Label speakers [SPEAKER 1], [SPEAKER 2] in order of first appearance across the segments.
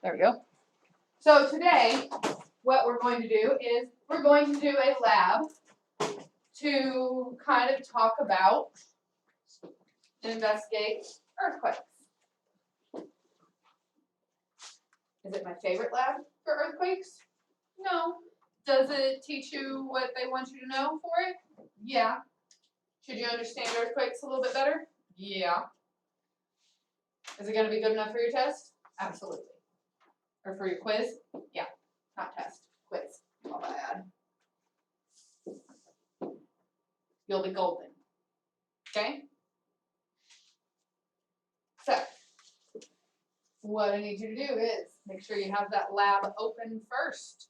[SPEAKER 1] There we go. So today, what we're going to do is we're going to do a lab to kind of talk about and investigate earthquakes. Is it my favorite lab for earthquakes? No. Does it teach you what they want you to know for it? Yeah. Should you understand earthquakes a little bit better? Yeah. Is it going to be good enough for your test? Absolutely. Or for your quiz? Yeah. Not test. Quiz. All bad. You'll be golden. Okay? So, what I need you to do is make sure you have that lab open first.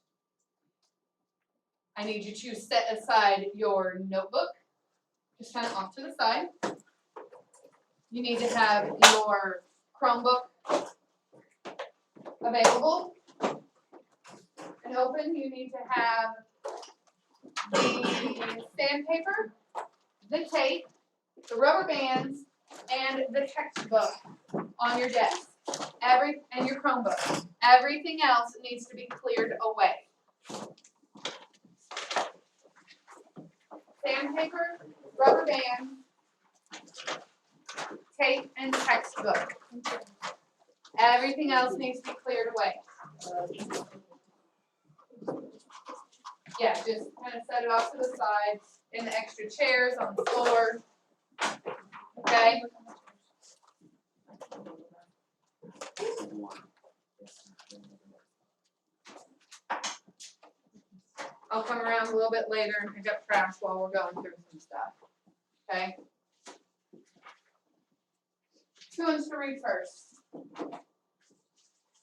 [SPEAKER 1] I need you to set aside your notebook, just kind of off to the side. You need to have your Chromebook available and open. You need to have the sandpaper, the tape, the rubber bands, and the textbook on your desk. And your Chromebook. Everything else needs to be cleared away. Sandpaper, rubber band, tape, and textbook. Everything else needs to be cleared away. Yeah, just kind of set it off to the side in the extra chairs on the floor. Okay? I'll come around a little bit later and pick up trash while we're going through some stuff. Okay? Who wants to read first?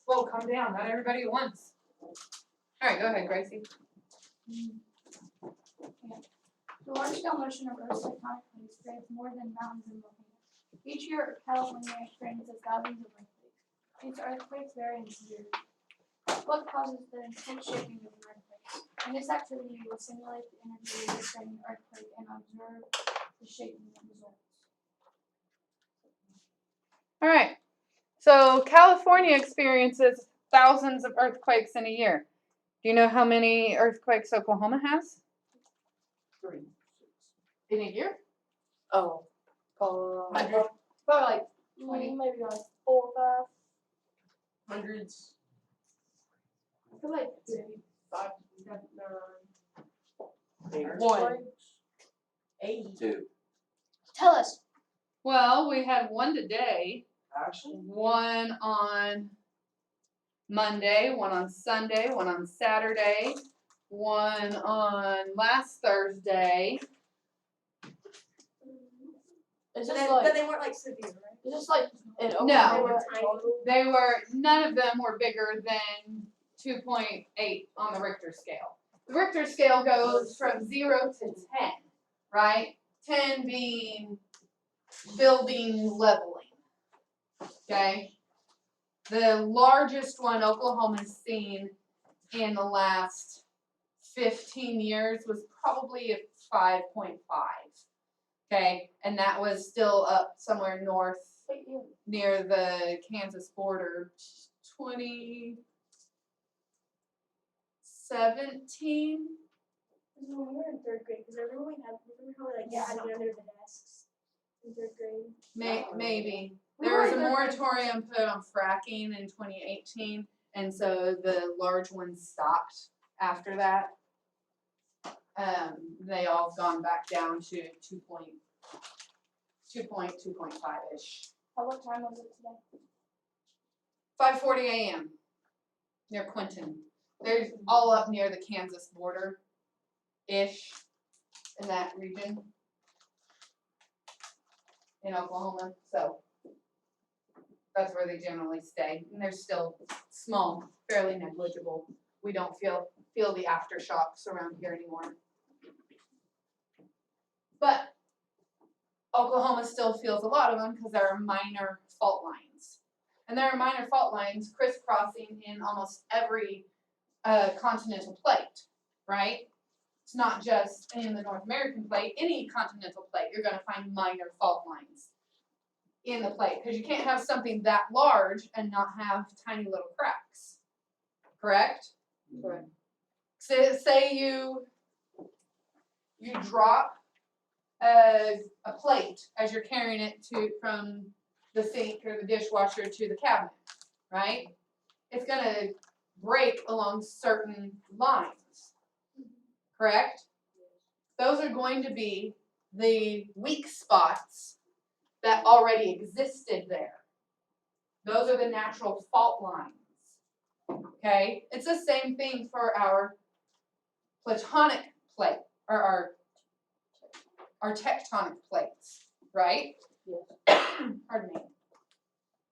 [SPEAKER 1] Whoa, calm down. Not everybody at once. All right, go ahead, Gracie.
[SPEAKER 2] The large-scale motion of Earth's tectonic plates creates more than mountains and volcanoes. Each year, California experiences thousands of earthquakes. These earthquakes vary in severity. What causes the intense shaking of an earthquake? In this activity, you will simulate the energy released during an earthquake and observe the shaking that results.
[SPEAKER 1] All right. So California experiences thousands of earthquakes in a year. Do you know how many earthquakes Oklahoma has?
[SPEAKER 3] 3.
[SPEAKER 1] In a year?
[SPEAKER 3] Oh.
[SPEAKER 2] Probably like 20, maybe like 4 or 5.
[SPEAKER 3] Hundreds.
[SPEAKER 2] I feel like
[SPEAKER 3] 5, 9.
[SPEAKER 1] 1.
[SPEAKER 3] 82.
[SPEAKER 2] Tell us.
[SPEAKER 1] Well, we had one today,
[SPEAKER 3] Actually?
[SPEAKER 1] one on Monday, one on Sunday, one on Saturday, one on last Thursday.
[SPEAKER 2] Is
[SPEAKER 4] But
[SPEAKER 2] this like?
[SPEAKER 4] they weren't like severe, right?
[SPEAKER 2] Is this like in
[SPEAKER 1] No.
[SPEAKER 2] Oklahoma?
[SPEAKER 1] They were, none of them were bigger than 2.8 on the Richter scale. The Richter scale goes from 0 to 10, right? 10 being building leveling, okay? The largest one Oklahoma's seen in the last 15 years was probably a 5.5, okay? And that was still up somewhere north near the Kansas border, 2017.
[SPEAKER 4] When we were in 3rd grade, because remember we had hiding under the desks in 3rd grade.
[SPEAKER 1] Maybe. There was a moratorium put on fracking in 2018, and so the large ones stopped after that. They all gone back down to 2.5-ish.
[SPEAKER 2] At what time was it today?
[SPEAKER 1] 5:40 a.m. near Quinton. They're all up near the Kansas border-ish in that region in Oklahoma. So that's where they generally stay. And they're still small, fairly negligible. We don't feel the aftershocks around here anymore. But Oklahoma still feels a lot of them because there are minor fault lines. And there are minor fault lines crisscrossing in almost every continental plate, right? It's not just in the North American plate. Any continental plate, you're going to find minor fault lines in the plate because you can't have something that large and not have tiny little cracks. correct?
[SPEAKER 3] Correct.
[SPEAKER 1] Say you drop a plate as you're carrying it from the sink or the dishwasher to the cabinet, right? It's gonna break along certain lines, correct? Those are going to be the weak spots that already existed there. Those are the natural fault lines, okay? It's the same thing for our platonic plate, or our tectonic plates, right?
[SPEAKER 3] Yes.
[SPEAKER 1] Pardon me.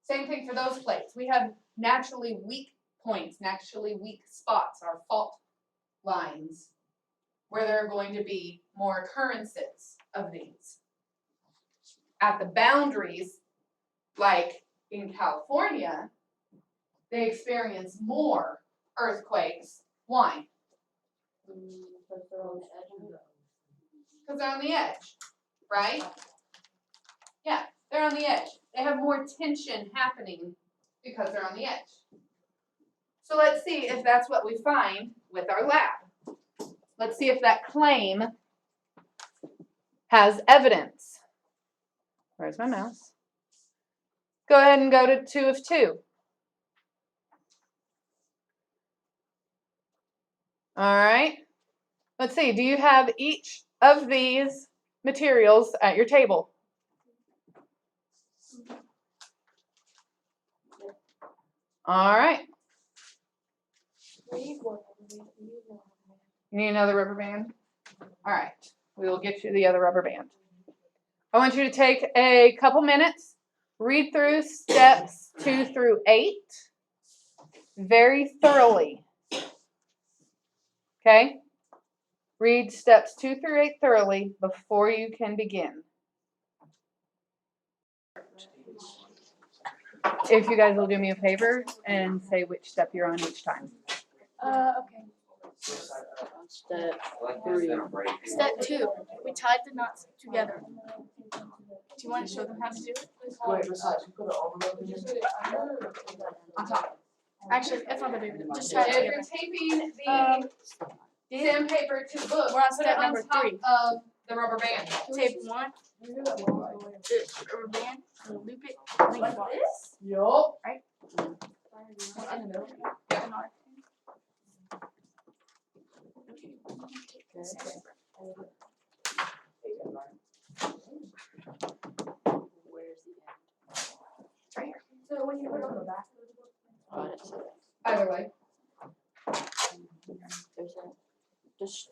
[SPEAKER 1] Same thing for those plates. We have naturally weak points, naturally weak spots, our fault lines, where there are going to be more occurrences of these. At the boundaries, like in California, they experience more earthquakes. Why?
[SPEAKER 3] Because they're on the edge of it.
[SPEAKER 1] Because they're on the edge, right? Yeah, they're on the edge. They have more tension happening because they're on the edge. So let's see if that's what we find with our lab. Let's see if that claim has evidence. Where's my mouse? Go ahead and go to 2 of 2. All right. Let's see. Do you have each of these materials at your table? All right. You need another rubber band? All right. We will get you the other rubber band. I want you to take a couple minutes, read through steps 2 through 8 very thoroughly. Okay? Read steps 2 through 8 thoroughly before you can begin. If you guys will do me a favor and say which step you're on each time.
[SPEAKER 2] Okay.
[SPEAKER 3] Step 3.
[SPEAKER 2] Step 2, we tied the knots together. Do you want to show them how to do it?
[SPEAKER 5] Wait, besides, you put an envelope in it?
[SPEAKER 2] On top. Actually, it's not the big one. Just tie it
[SPEAKER 1] If
[SPEAKER 2] together.
[SPEAKER 1] you're taping the sandpaper to the book,
[SPEAKER 2] We're on
[SPEAKER 1] put
[SPEAKER 2] step
[SPEAKER 1] it on
[SPEAKER 2] number
[SPEAKER 1] top
[SPEAKER 2] 3.
[SPEAKER 1] of the rubber band.
[SPEAKER 2] Tape 1, the rubber band, and loop it lengthwise.
[SPEAKER 1] Yup.
[SPEAKER 2] One in the middle. And our-
[SPEAKER 3] Where's the end?
[SPEAKER 2] It's right here.
[SPEAKER 4] So when you put it on the back of the book.
[SPEAKER 3] Oh, it's there.
[SPEAKER 1] Either way.
[SPEAKER 3] There's a. Just.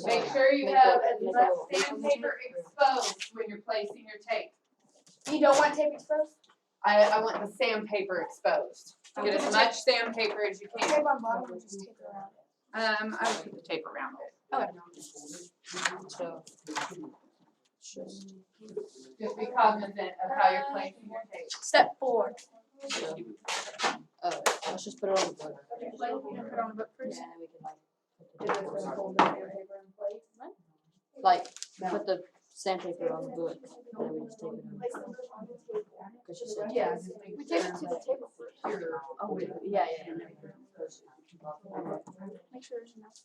[SPEAKER 1] Make sure you have as much sandpaper exposed when you're placing your tape.
[SPEAKER 4] You don't want tape exposed?
[SPEAKER 1] I want the sandpaper exposed. Get as much sandpaper as you can.
[SPEAKER 4] Tape on bottom or just tape around it?
[SPEAKER 1] I would put the tape around it.
[SPEAKER 3] So.
[SPEAKER 1] Just be cognizant of how you're placing your tape.
[SPEAKER 2] Step 4.
[SPEAKER 3] Let's just put it on the book.
[SPEAKER 2] You gonna put it on the book first?
[SPEAKER 3] Yeah, we can
[SPEAKER 1] Is this gonna hold the sandpaper in place?
[SPEAKER 3] like put the sandpaper on the book, and then we just tape it on. Cause she said.
[SPEAKER 1] Yeah.
[SPEAKER 2] We tape it to the table first.
[SPEAKER 3] Oh, yeah.
[SPEAKER 2] Make sure there's enough.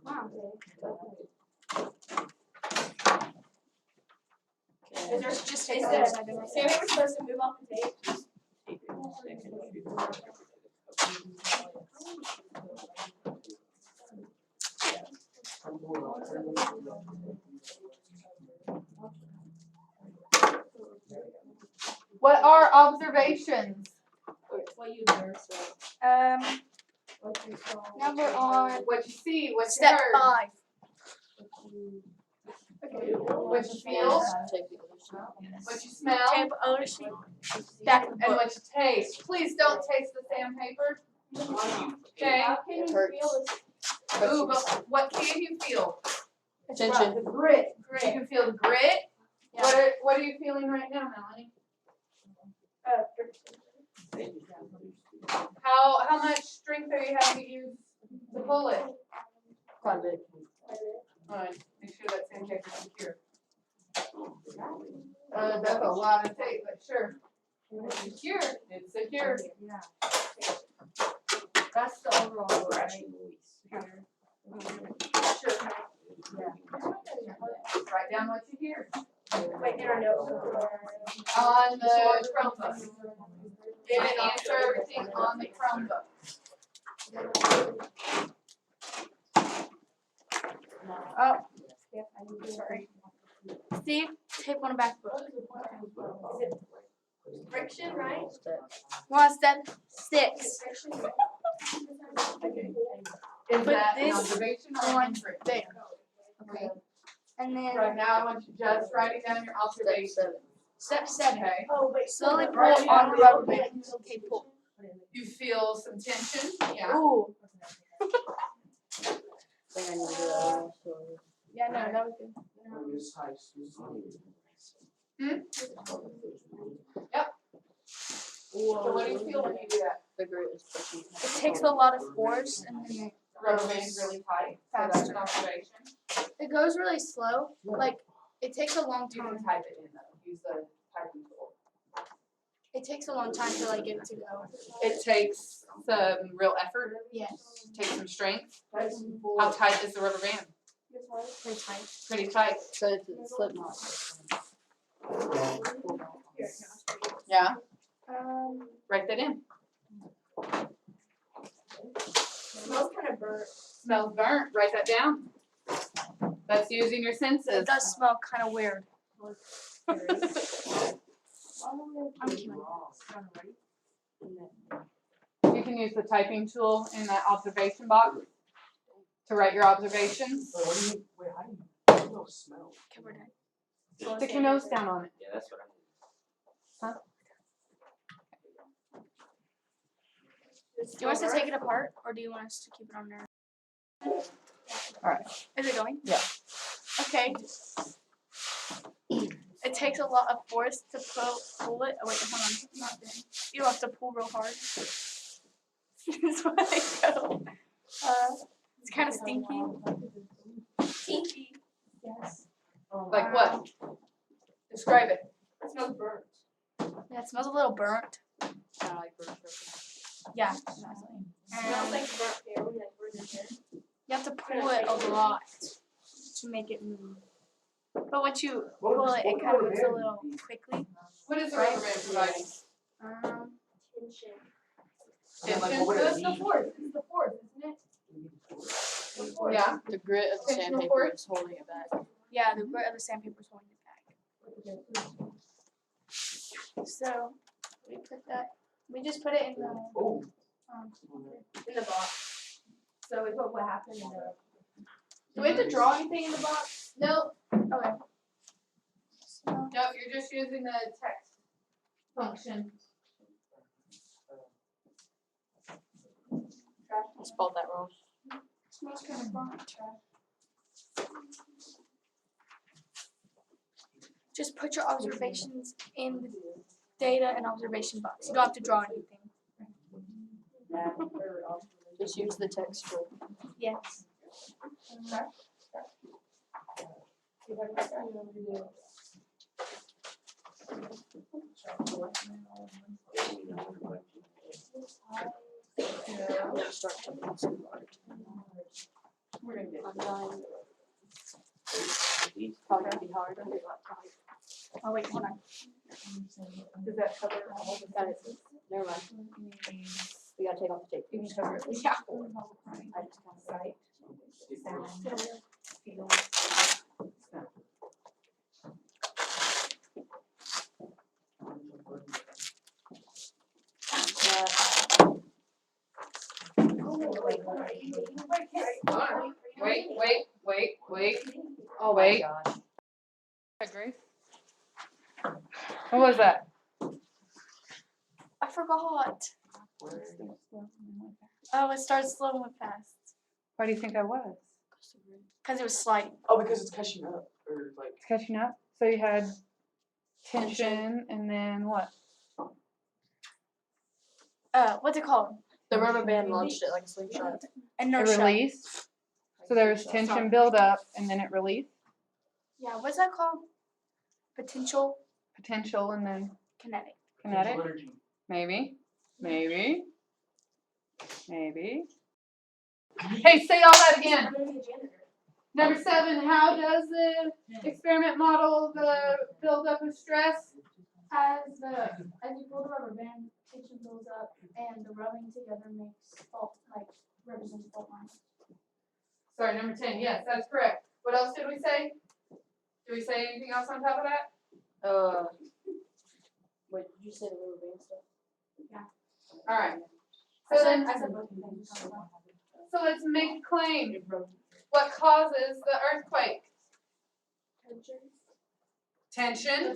[SPEAKER 2] Wow.
[SPEAKER 4] Is there
[SPEAKER 2] Just
[SPEAKER 4] is
[SPEAKER 2] take
[SPEAKER 4] the
[SPEAKER 2] the other side of it.
[SPEAKER 4] sandpaper supposed to move off the tape?
[SPEAKER 1] What are observations?
[SPEAKER 3] What you learned, so.
[SPEAKER 2] Now we're on
[SPEAKER 1] What you see, what you
[SPEAKER 2] step
[SPEAKER 1] heard,
[SPEAKER 2] 5.
[SPEAKER 1] what you feel,
[SPEAKER 3] Take the other side.
[SPEAKER 1] what you smell,
[SPEAKER 2] Tape other sheet. Back of the
[SPEAKER 1] and
[SPEAKER 2] book.
[SPEAKER 1] what you taste. Please don't taste the sandpaper. Okay?
[SPEAKER 4] How can you feel this?
[SPEAKER 1] Ooh, but what can you feel?
[SPEAKER 3] Tension.
[SPEAKER 1] The grit. You can feel the grit.
[SPEAKER 2] Yeah.
[SPEAKER 1] What are you feeling right now, Melanie? How much strength are you having to use to pull it?
[SPEAKER 3] Quite a bit.
[SPEAKER 1] Alright, make sure that sandpaper's secure. That's a lot of tape, but sure. It's secure, it's secure.
[SPEAKER 3] That's the overall, right?
[SPEAKER 1] Sure. Write down what you hear.
[SPEAKER 4] Wait, there are no.
[SPEAKER 1] On the Chromebook. Give it, answer everything on the Chromebook.
[SPEAKER 2] Oh. Sorry. Steve, tape on the back book.
[SPEAKER 4] Friction, right?
[SPEAKER 2] One step, sticks.
[SPEAKER 4] Friction.
[SPEAKER 1] Is
[SPEAKER 2] Put
[SPEAKER 1] that an
[SPEAKER 2] this
[SPEAKER 1] observation or an
[SPEAKER 2] on
[SPEAKER 1] inference?
[SPEAKER 2] there. Okay. And then
[SPEAKER 1] Right now, I want you just writing down your observation.
[SPEAKER 2] step 7.
[SPEAKER 1] Okay.
[SPEAKER 4] Oh, wait.
[SPEAKER 2] Slowly pull on the rubber band. Okay, pull.
[SPEAKER 1] You feel some tension, yeah.
[SPEAKER 2] Ooh.
[SPEAKER 3] Thing I need to do that also.
[SPEAKER 2] Yeah, no, that was good.
[SPEAKER 1] So what do you feel when you do that?
[SPEAKER 3] The grit is pushing.
[SPEAKER 2] It takes a lot of force and then
[SPEAKER 1] Rubber band's really tight, so that's an observation.
[SPEAKER 2] it goes really slow. Like, it takes a long
[SPEAKER 1] You
[SPEAKER 2] time.
[SPEAKER 1] can type it in though, use the typing tool.
[SPEAKER 2] It takes a long time to like get it to go.
[SPEAKER 1] It takes some real effort,
[SPEAKER 2] Yes.
[SPEAKER 1] takes some strength. How tight is the rubber band?
[SPEAKER 2] Pretty tight.
[SPEAKER 1] Pretty tight.
[SPEAKER 3] So it's a slip knot.
[SPEAKER 1] Yeah.
[SPEAKER 2] Write
[SPEAKER 1] that in.
[SPEAKER 4] Smells kind of burnt.
[SPEAKER 1] Smells burnt, write that down. That's using your senses.
[SPEAKER 2] It does smell kind of weird. I'm kidding.
[SPEAKER 1] You can use the typing tool in that observation box to write your observations.
[SPEAKER 5] Wait, what do you, wait, how do you smell?
[SPEAKER 2] Okay, we're done.
[SPEAKER 1] Stick your nose down on it.
[SPEAKER 6] Yeah, that's what I need.
[SPEAKER 2] Do you want us to take it apart or do you want us to keep it on there?
[SPEAKER 1] Alright.
[SPEAKER 2] Is it going?
[SPEAKER 1] Yeah.
[SPEAKER 2] Okay. It takes a lot of force to pull it. Oh wait, hold on. Not done. You have to pull real hard. That's why they go. It's kind of stinky. Stinky. Yes.
[SPEAKER 1] Like what? Describe it.
[SPEAKER 4] It smells burnt.
[SPEAKER 2] Yeah, it smells a little burnt.
[SPEAKER 3] Kind of like burnt purple.
[SPEAKER 2] Yeah.
[SPEAKER 4] It smells
[SPEAKER 2] And
[SPEAKER 4] like burnt hair when you like burn your hair.
[SPEAKER 2] you have to pull it a lot to make it move. But once you pull it, it kind of moves a little quickly.
[SPEAKER 1] What is the rubber band providing?
[SPEAKER 4] Tension.
[SPEAKER 1] Tension?
[SPEAKER 5] Like, what would it
[SPEAKER 1] That's the
[SPEAKER 5] be?
[SPEAKER 1] force. This is the force, isn't it? Yeah.
[SPEAKER 3] The grit of the
[SPEAKER 1] Tensional
[SPEAKER 3] sandpaper
[SPEAKER 1] force?
[SPEAKER 3] is holding it back.
[SPEAKER 2] Yeah, the grit of the sandpaper is holding it back. So we put that. We just put it in the.
[SPEAKER 5] Oh.
[SPEAKER 4] In the box. So we put what happened in the.
[SPEAKER 2] Do we have to draw anything in the box?
[SPEAKER 1] No,
[SPEAKER 2] Okay. So,
[SPEAKER 1] no, you're just using the text function.
[SPEAKER 3] I spelled that wrong.
[SPEAKER 2] smells kind of burnt. Just put your observations in the data and observation box. You don't have to draw anything.
[SPEAKER 3] Just use the text tool.
[SPEAKER 2] Yes.
[SPEAKER 3] I'm gonna start taking some part.
[SPEAKER 1] We're gonna get
[SPEAKER 3] I'm dying. Probably gonna be hard.
[SPEAKER 2] Oh wait, hold on.
[SPEAKER 1] Does that cover all the
[SPEAKER 3] Got it. Never mind. We gotta take off the tape.
[SPEAKER 1] You can cover it.
[SPEAKER 2] Yeah.
[SPEAKER 3] I just kind of.
[SPEAKER 1] Sight, sound, feel, smell. Wait.
[SPEAKER 3] Oh
[SPEAKER 1] Wait.
[SPEAKER 3] my gosh.
[SPEAKER 1] Grace? What was that?
[SPEAKER 2] I forgot. Oh, it starts slow and went fast.
[SPEAKER 1] Why do you think that was?
[SPEAKER 2] Because it was sliding.
[SPEAKER 5] Oh, because it's catching up, or like.
[SPEAKER 1] It's catching up. So you had tension and then what?
[SPEAKER 2] What's it called?
[SPEAKER 3] The rubber band launched it like a slingshot.
[SPEAKER 1] A
[SPEAKER 2] Inertia.
[SPEAKER 1] release. So there was tension build up and then it released.
[SPEAKER 2] Yeah, what's that called? Potential
[SPEAKER 1] Potential and then
[SPEAKER 2] kinetic.
[SPEAKER 1] kinetic?
[SPEAKER 5] Potential energy.
[SPEAKER 1] Maybe. Hey, say all that again.
[SPEAKER 4] I'm gonna be a janitor.
[SPEAKER 1] Number 7, how does the experiment model the buildup of stress?
[SPEAKER 2] As you pull the rubber band, tension builds up, and the rubbing together makes fault, like represents fault lines.
[SPEAKER 1] Sorry, number 10. Yes, that's correct. What else did we say? Did we say anything else on top of that?
[SPEAKER 3] Wait, did you say the rubber band stuff?
[SPEAKER 1] All right.
[SPEAKER 2] I
[SPEAKER 1] So
[SPEAKER 2] said
[SPEAKER 1] then,
[SPEAKER 2] both things.
[SPEAKER 1] so let's make a claim. What causes the earthquake? Tension,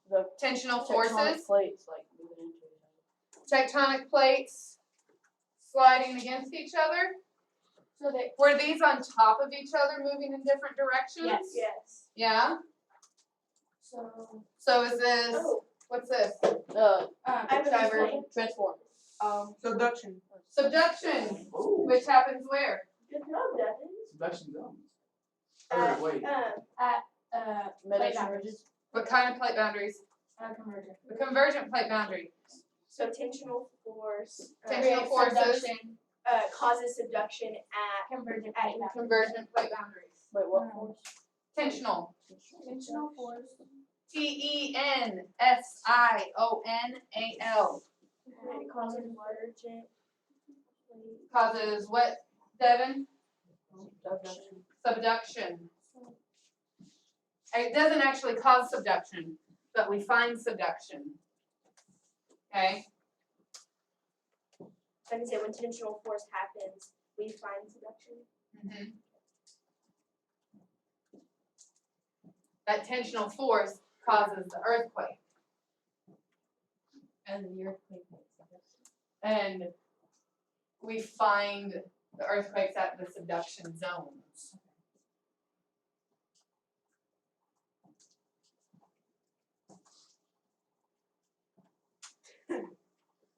[SPEAKER 3] The
[SPEAKER 1] tensional
[SPEAKER 3] tectonic
[SPEAKER 1] forces,
[SPEAKER 3] plates, like moving into each other.
[SPEAKER 1] tectonic plates sliding against each other.
[SPEAKER 2] So they
[SPEAKER 1] Were these on top of each other, moving in different directions?
[SPEAKER 4] Yes.
[SPEAKER 1] Yeah.
[SPEAKER 2] so
[SPEAKER 1] So is this?
[SPEAKER 4] Oh.
[SPEAKER 1] What's this?
[SPEAKER 4] I have a
[SPEAKER 1] Diversion.
[SPEAKER 3] Transform.
[SPEAKER 5] Subduction.
[SPEAKER 1] Subduction,
[SPEAKER 5] Oh.
[SPEAKER 1] which happens where?
[SPEAKER 4] Good job, Devin.
[SPEAKER 5] Subduction zones.
[SPEAKER 4] At,
[SPEAKER 5] Wait.
[SPEAKER 3] Mediation
[SPEAKER 2] boundaries.
[SPEAKER 3] ridges.
[SPEAKER 1] What kind of plate boundaries?
[SPEAKER 2] Convergent.
[SPEAKER 1] The convergent plate boundary.
[SPEAKER 4] so tensional force
[SPEAKER 1] Tensional forces,
[SPEAKER 4] causes subduction at
[SPEAKER 2] Convergent.
[SPEAKER 4] at
[SPEAKER 1] convergent plate boundaries.
[SPEAKER 3] Wait, what force?
[SPEAKER 1] Tensional.
[SPEAKER 2] Tensional force.
[SPEAKER 1] Tensional.
[SPEAKER 4] and it causes convergent.
[SPEAKER 1] Causes what, Devin?
[SPEAKER 3] Subduction.
[SPEAKER 1] Subduction. It doesn't actually cause subduction, but we find subduction. Okay?
[SPEAKER 4] Like I said, when tensional force happens, we find subduction.
[SPEAKER 1] That tensional force causes the earthquake.
[SPEAKER 3] And the earthquake makes subduction.
[SPEAKER 1] And we find the earthquakes at the subduction zones.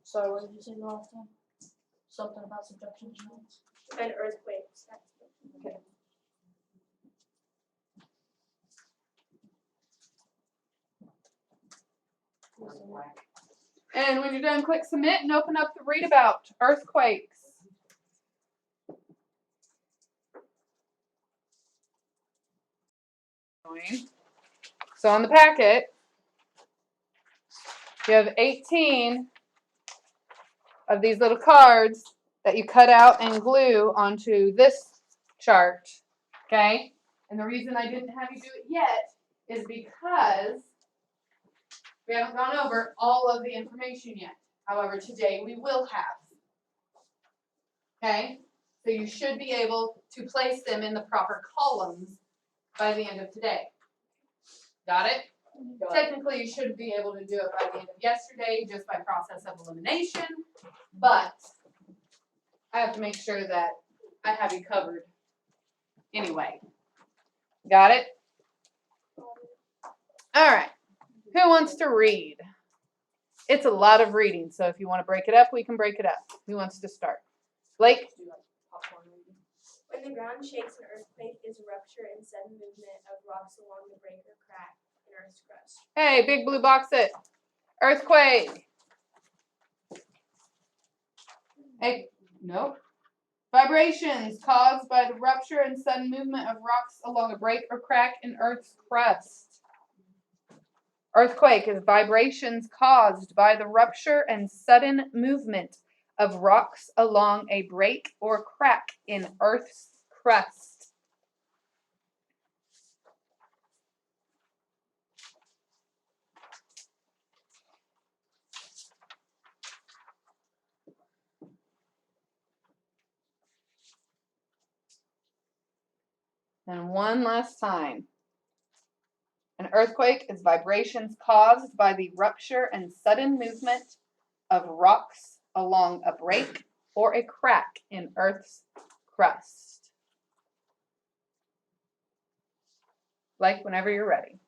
[SPEAKER 3] Sorry, what did you say the last time? Something about subduction zones?
[SPEAKER 4] And earthquakes. That's
[SPEAKER 3] Okay.
[SPEAKER 1] And when you're done, click submit and open up the read about earthquakes. So on the packet, you have 18 of these little cards that you cut out and glue onto this chart, okay? And the reason I didn't have you do it yet is because we haven't gone over all of the information yet. However, today we will have. Okay? So you should be able to place them in the proper columns by the end of today. Got it? Technically, you should be able to do it by the end of yesterday just by process of elimination, but I have to make sure that I have you covered anyway. Got it? All right. Who wants to read? It's a lot of reading, so if you want to break it up, we can break it up. Who wants to start? Blake?
[SPEAKER 3] Do like popcorn reading.
[SPEAKER 4] When the ground shakes, an earthquake is a rupture and sudden movement of rocks along the break or crack in Earth's crust.
[SPEAKER 1] Hey, big blue box it. Earthquake. Hey, nope. Vibrations caused by the rupture and sudden movement of rocks along a break or crack in Earth's crust. Earthquake is vibrations caused by the rupture and sudden movement of rocks along a break or crack in Earth's crust. And one last time. An earthquake is vibrations caused by the rupture and sudden movement of rocks along a break or a crack in Earth's crust. Like whenever you're ready.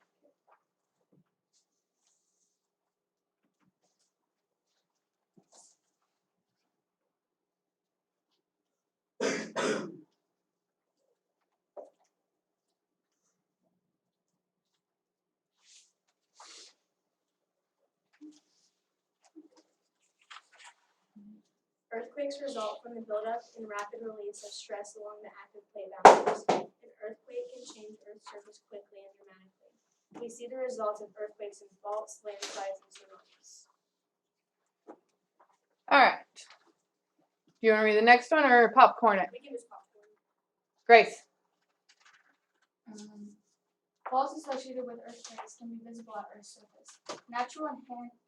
[SPEAKER 4] Earthquakes result from the buildup and rapid release of stress along the active plate boundaries. An earthquake can change Earth's surface quickly and dramatically. We see the results of earthquakes in faults, landslides, and tsunamis.
[SPEAKER 1] Alright. Do you want to read the next one or popcorn it?
[SPEAKER 4] We can just popcorn.
[SPEAKER 1] Grace.
[SPEAKER 2] Faults associated with earthquakes can be visible at Earth's surface. Natural and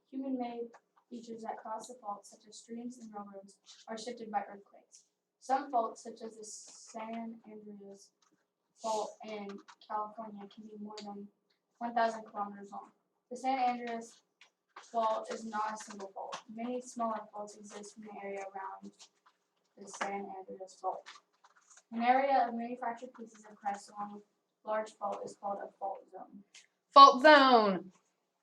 [SPEAKER 2] human-made features that cause the faults, such as streams and railroads, are shifted by earthquakes. Some faults, such as the San Andreas Fault in California, can be more than 1,000 kilometers long. The San Andreas Fault is not a single fault. Many smaller faults exist in the area around the San Andreas Fault. An area of manufactured pieces of crust along with large fault is called a fault zone.
[SPEAKER 1] Fault zone.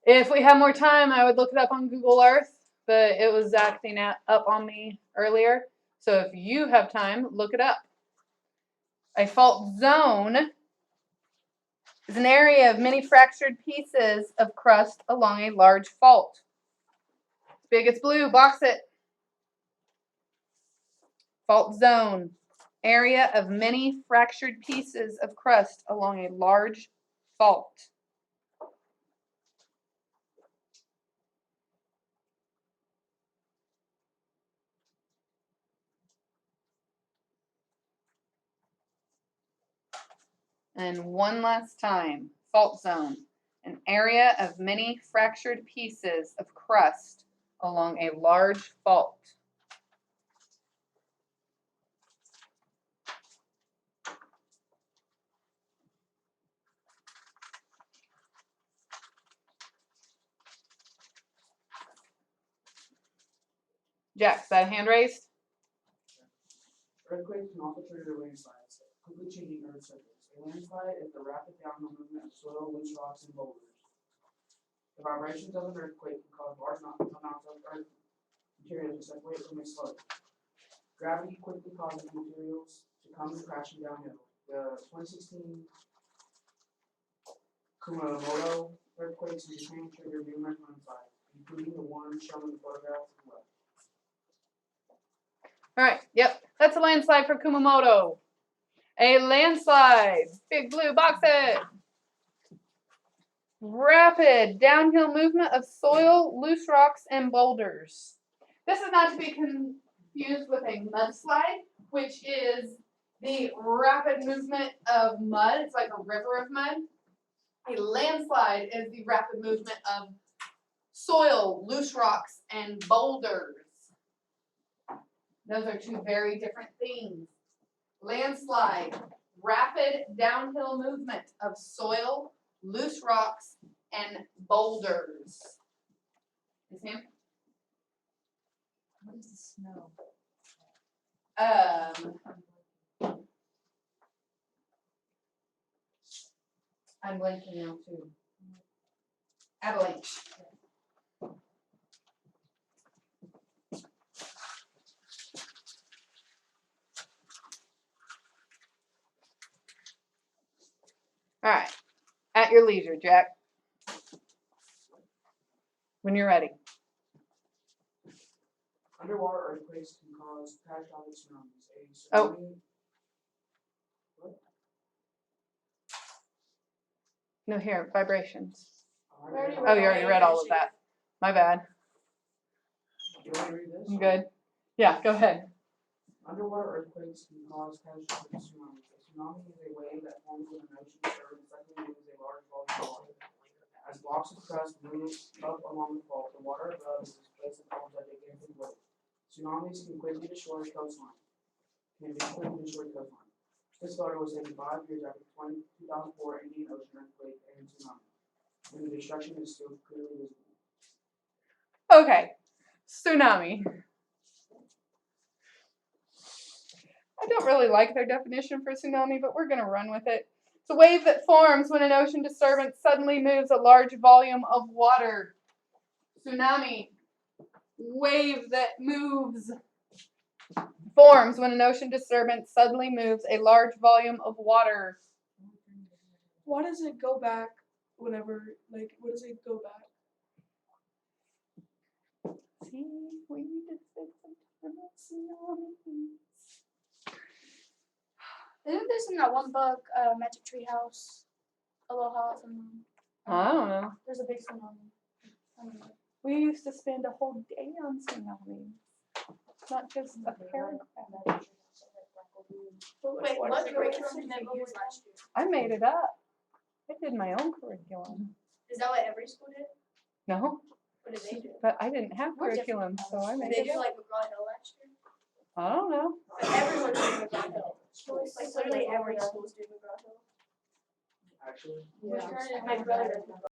[SPEAKER 1] If we had more time, I would look it up on Google Earth, but it was acting up on me earlier. So if you have time, look it up. A fault zone is an area of many fractured pieces of crust along a large fault. It's big, it's blue, box it. Fault zone. Area of many fractured pieces of crust along a large fault. And one last time, fault zone, an area of many fractured pieces of crust along a large fault. Jack, is that a hand raised?
[SPEAKER 5] Earthquakes can also trigger landslides, quickly changing Earth's surface. A landslide is the rapid downhill movement of soil, loose rocks, and boulders. The vibrations of an earthquake can cause large amounts of earth material to separate from its slope. Gravity quickly causes materials to come crashing downhill. The 2016 Kumamoto earthquakes in Japan triggered numerous landslides, including the one shown in the photograph to the left.
[SPEAKER 1] All right, yep, that's a landslide for Kumamoto. A landslide, big blue, box it. Rapid downhill movement of soil, loose rocks, and boulders. This is not to be confused with a mudslide, which is the rapid movement of mud. It's like a river of mud. A landslide is the rapid movement of soil, loose rocks, and boulders. Those are two very different things. Landslide, rapid downhill movement of soil, loose rocks, and boulders. Yes, ma'am?
[SPEAKER 3] What is the snow?
[SPEAKER 1] I'm blanking now too. Avalanche. All right, at your leisure, Jack. When you're ready.
[SPEAKER 5] Underwater earthquakes can cause catastrophic tsunamis. A
[SPEAKER 1] Oh.
[SPEAKER 5] tsunami. What?
[SPEAKER 1] No, here, vibrations.
[SPEAKER 5] I
[SPEAKER 2] We already
[SPEAKER 5] read
[SPEAKER 1] Oh, you already read all of that. My bad.
[SPEAKER 5] You want me to read this?
[SPEAKER 1] I'm good. Yeah, go ahead.
[SPEAKER 5] Underwater earthquakes can cause catastrophic tsunamis. A tsunami is a wave that forms when an ocean disturbs and suddenly moves a large volume of water. As blocks of crust move up along the fault, the water above is displaced and forms like a damping wave. Tsunamis can quickly destroy the coastline. This photo was taken 5 years after the 2004 Indian Ocean earthquake and tsunami, when the destruction is still clearly visible.
[SPEAKER 1] Okay, tsunami. I don't really like their definition for tsunami, but we're going to run with it. It's a wave that forms when an ocean disturbance suddenly moves a large volume of water. Tsunami. Wave that forms when an ocean disturbance suddenly moves a large volume of water.
[SPEAKER 6] Why does it go back whenever, like, what does it go back?
[SPEAKER 1] See, we just said something.
[SPEAKER 2] Isn't this in that one book, Magic Tree House? Aloha from.
[SPEAKER 7] I don't know.
[SPEAKER 2] There's a big tsunami. I don't know.
[SPEAKER 7] We used to spend a whole day on tsunamis, not just a paragraph.
[SPEAKER 4] Wait, what curriculum did you use last year?
[SPEAKER 7] I made it up. I did my own curriculum.
[SPEAKER 4] Is that what every school did?
[SPEAKER 7] No,
[SPEAKER 4] What did they do?
[SPEAKER 7] but I didn't have
[SPEAKER 2] We're different
[SPEAKER 7] curriculum, so I
[SPEAKER 4] Did
[SPEAKER 7] made
[SPEAKER 4] they
[SPEAKER 7] it
[SPEAKER 4] do
[SPEAKER 7] up.
[SPEAKER 4] like McGraw Hill last year?
[SPEAKER 7] I don't know.
[SPEAKER 4] But everyone did McGraw Hill. Like literally every school's doing McGraw Hill.
[SPEAKER 5] Actually.
[SPEAKER 4] My brother does McGraw